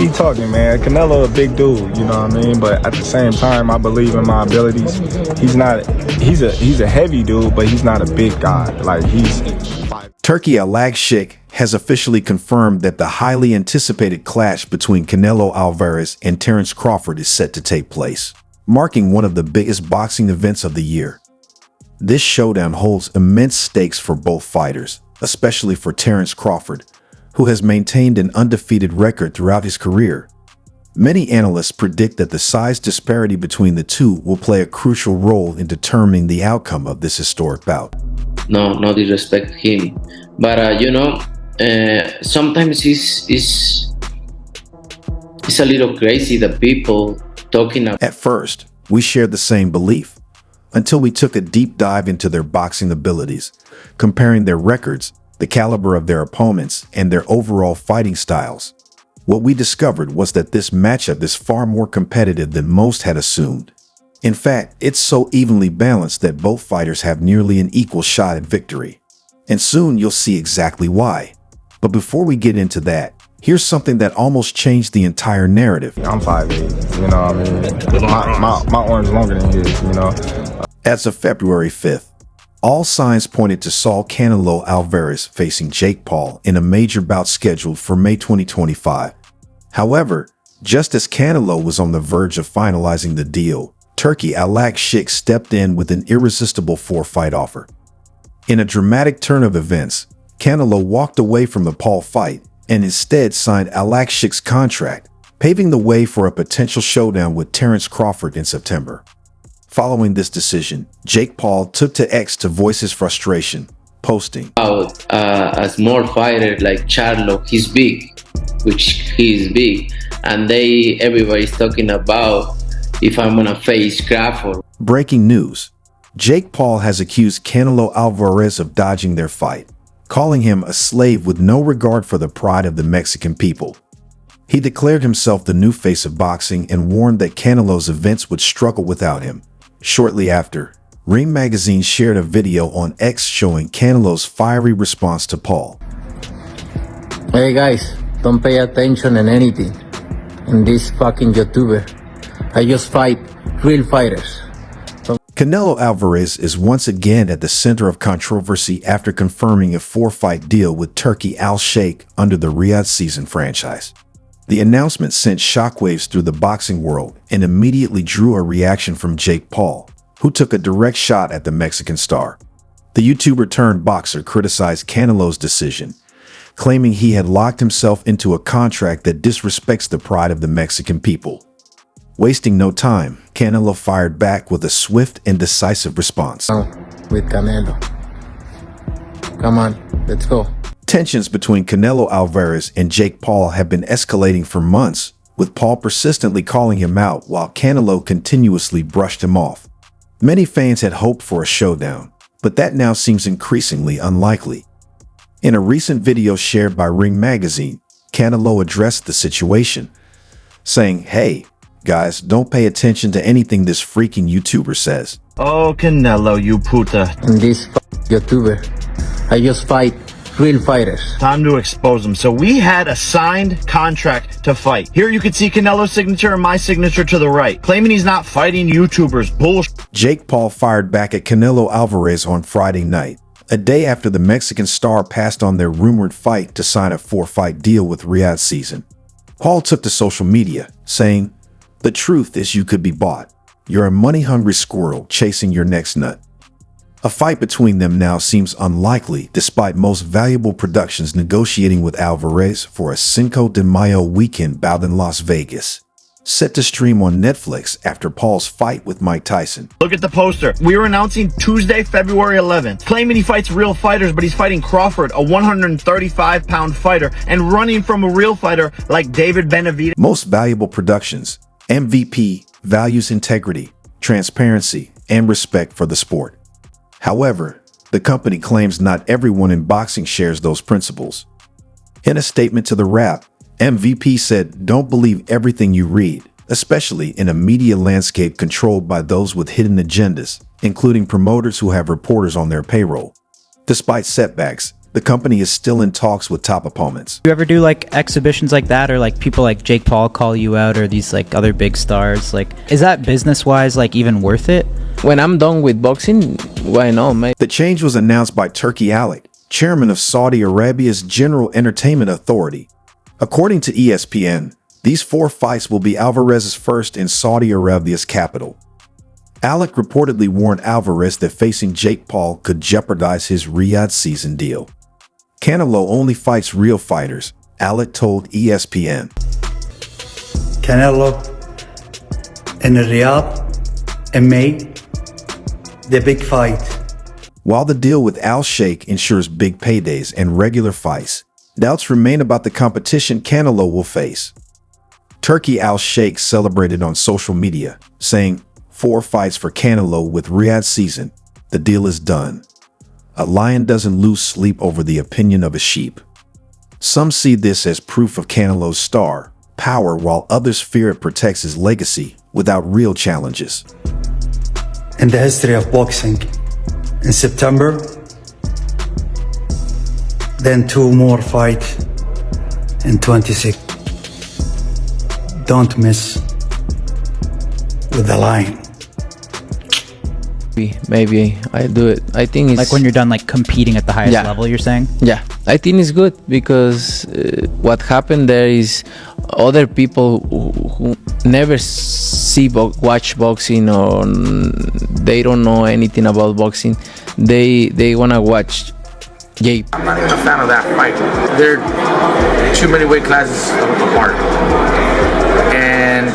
He talking, man. Canelo a big dude, you know what I mean? But at the same time, I believe in my abilities. He's a heavy dude, but he's not a big guy. Like he's Turki Al-Shik has officially confirmed that the highly anticipated clash between Canelo Alvarez and Terence Crawford is set to take place, marking one of the biggest boxing events of the year. This showdown holds immense stakes for both fighters, especially for Terence Crawford, who has maintained an undefeated record throughout his career. Many analysts predict that the size disparity between the two will play a crucial role in determining the outcome of this historic bout. No disrespect him, but sometimes it's a little crazy the people talking about. At first, we shared the same belief, until we took a deep dive into their boxing abilities, comparing their records, the caliber of their opponents, and their overall fighting styles. What we discovered was that this matchup is far more competitive than most had assumed. In fact, it's so evenly balanced that both fighters have nearly an equal shot at victory. And soon you'll see exactly why. But before we get into that, here's something that almost changed the entire narrative. I'm 5'8", you know what I mean? My arm's longer than his, you know? As of February 5th, all signs pointed to Saul Canelo Alvarez facing Jake Paul in a major bout scheduled for May 2025. However, just as Canelo was on the verge of finalizing the deal, Turki Al-Shik stepped in with an irresistible four-fight offer. In a dramatic turn of events, Canelo walked away from the Paul fight and instead signed Al-Shik's contract, paving the way for a potential showdown with Terence Crawford in September. Following this decision, Jake Paul took to X to voice his frustration, posting, A small fighter like Charlo, he's big, which he is big, and everybody's talking about if I'm gonna face Crawford. Breaking news. Jake Paul has accused Canelo Alvarez of dodging their fight, calling him a slave with no regard for the pride of the Mexican people. He declared himself the new face of boxing and warned that Canelo's events would struggle without him. Shortly after, Ring Magazine shared a video on X showing Canelo's fiery response to Paul. Hey guys, don't pay attention in anything. In this fucking YouTuber. I just fight real fighters. Canelo Alvarez is once again at the center of controversy after confirming a four-fight deal with Turki Al-Shik under the Riyadh Season franchise. The announcement sent shockwaves through the boxing world and immediately drew a reaction from Jake Paul, who took a direct shot at the Mexican star. The YouTuber-turned-boxer criticized Canelo's decision, claiming he had locked himself into a contract that disrespects the pride of the Mexican people. Wasting no time, Canelo fired back with a swift and decisive response. With Canelo. Come on, let's go. Tensions between Canelo Alvarez and Jake Paul have been escalating for months, with Paul persistently calling him out while Canelo continuously brushed him off. Many fans had hoped for a showdown, but that now seems increasingly unlikely. In a recent video shared by Ring Magazine, Canelo addressed the situation, saying, "Hey, guys, don't pay attention to anything this freaking YouTuber says." Oh, Canelo, you puta. In this YouTuber, I just fight real fighters. Time to expose him. So we had a signed contract to fight. Here you can see Canelo's signature and my signature to the right, claiming he's not fighting YouTubers. Bullshit. Jake Paul fired back at Canelo Alvarez on Friday night, a day after the Mexican star passed on their rumored fight to sign a four-fight deal with Riyadh Season. Paul took to social media, saying, "The truth is you could be bought. You're a money-hungry squirrel chasing your next nut." A fight between them now seems unlikely, despite most valuable productions negotiating with Alvarez for a Cinco de Mayo weekend bout in Las Vegas, set to stream on Netflix after Paul's fight with Mike Tyson. Look at the poster. We were announcing Tuesday, February 11th, claiming he fights real fighters, but he's fighting Crawford, a 135-pound fighter, and running from a real fighter like David Benavidez. Most valuable productions, MVP, values integrity, transparency, and respect for the sport. However, the company claims not everyone in boxing shares those principles. In a statement to the Wrap, MVP said, "Don't believe everything you read, especially in a media landscape controlled by those with hidden agendas, including promoters who have reporters on their payroll." Despite setbacks, the company is still in talks with top opponents. You ever do like exhibitions like that, or like people like Jake Paul call you out, or these like other big stars? Like, is that business wise like even worth it? When I'm done with boxing, why not, mate? The change was announced by Turki Alik, chairman of Saudi Arabia's General Entertainment Authority. According to ESPN, these 4 fights will be Alvarez's first in Saudi Arabia's capital. Alik reportedly warned Alvarez that facing Jake Paul could jeopardize his Riyadh season deal. Canelo only fights real fighters, Alik told ESPN. Canelo in Riyadh in May, the big fight. While the deal with Al Sheikh ensures big paydays and regular fights, doubts remain about the competition Canelo will face. Turki Al Sheikh celebrated on social media, saying, 4 fights for Canelo with Riyadh season. The deal is done. A lion doesn't lose sleep over the opinion of a sheep. Some see this as proof of Canelo's star power, while others fear it protects his legacy without real challenges. In the history of boxing, in September, then 2 more fights in 26. Don't miss with the lion. Maybe I do it. I think it's Like when you're done like competing at the highest Yeah. level, you're saying? Yeah, I think it's good because what happened there is other people who never watch boxing, or they don't know anything about boxing. They wanna watch Jake. I'm not even a fan of that fight. They're too many weight classes apart. And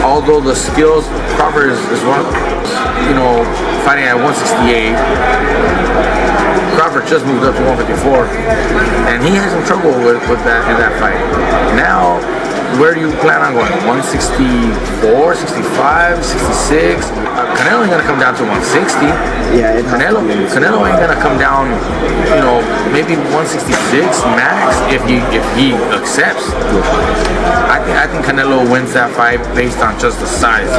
although the skills, Crawford is one, fighting at 168. Crawford just moved up to 154, and he had some trouble with that in that fight. Now, where do you plan on going? 164, 65, 66? Canelo ain't gonna come down to 160. Yeah, Canelo ain't gonna come down, maybe 166 max if he accepts. I think Canelo wins that fight based on just the size.